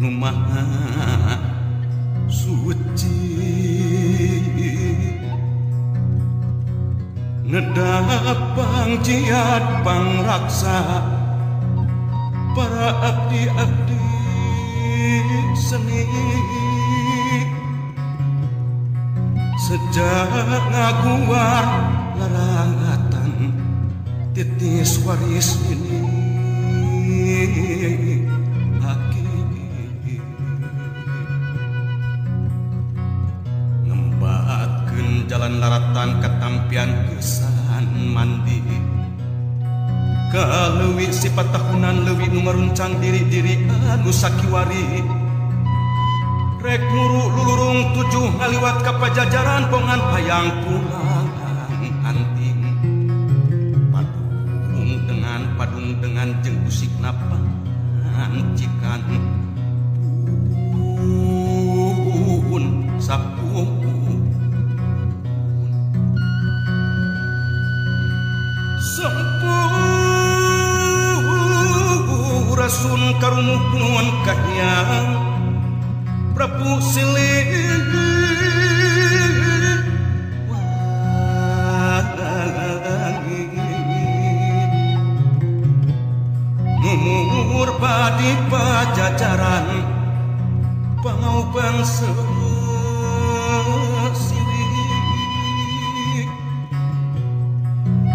maha suci nedapang jiat pangraksa para abdi-abdi seni sejak ngaguar larangatan titis waris ini ngembatkeun jalan laratan katampian kesan mandi kaleuwih sifat tahunan leuwih nu ngaruncang diri-diri anu sakiwari rek muru lulurung tujuh ngaliwat ka pajajaran pongan hayang pulang anting padung dengan jeung usik napan cikan puun sapuun rasun karumuhun kahyang Prabu Silih numur badi pajajaran pangauban silih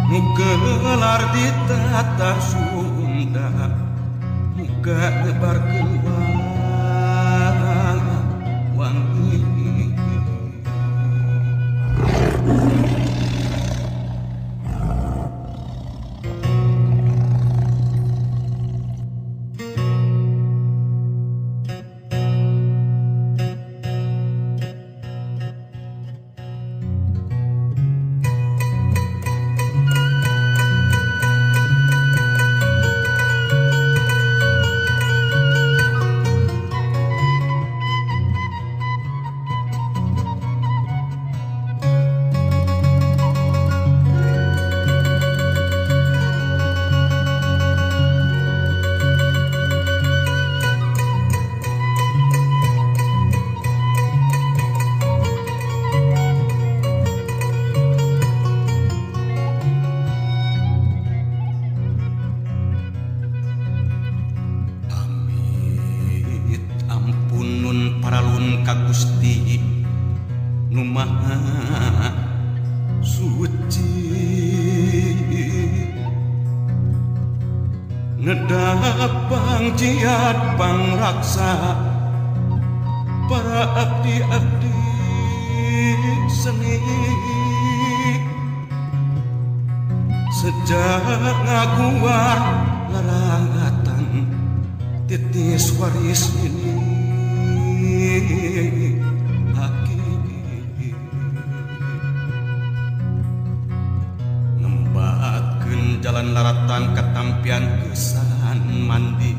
nu gelar di tata Sunda muka ngebarkeun wangi ka Gusti nu maha suci nedapang jiat pangraksa para abdi-abdi seni sejak ngaguar larangatan titis waris ini ngembatkeun jalan laratan katampian kesan mandi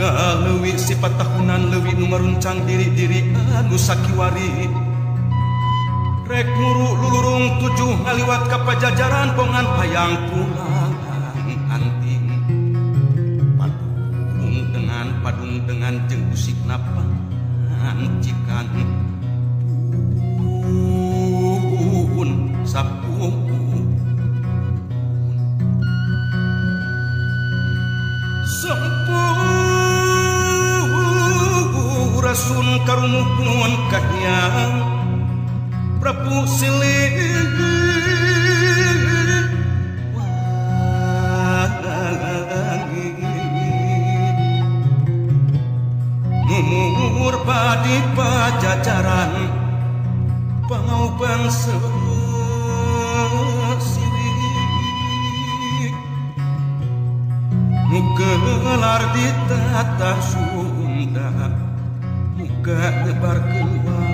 kaleuwih sifat tahunan leuwih nu ngaruncang diri-diri anu sakiwari rek muru lulurung tujuh ngaliwat ka pajajaran pongan hayang pulang anting padung dengan jeung usik napan cikan puun sapuun rasun karumuhun kahyang Prabu Silih numur badi pajajaran pangauban silih nu gelar di tata Sunda muka ngebarkeun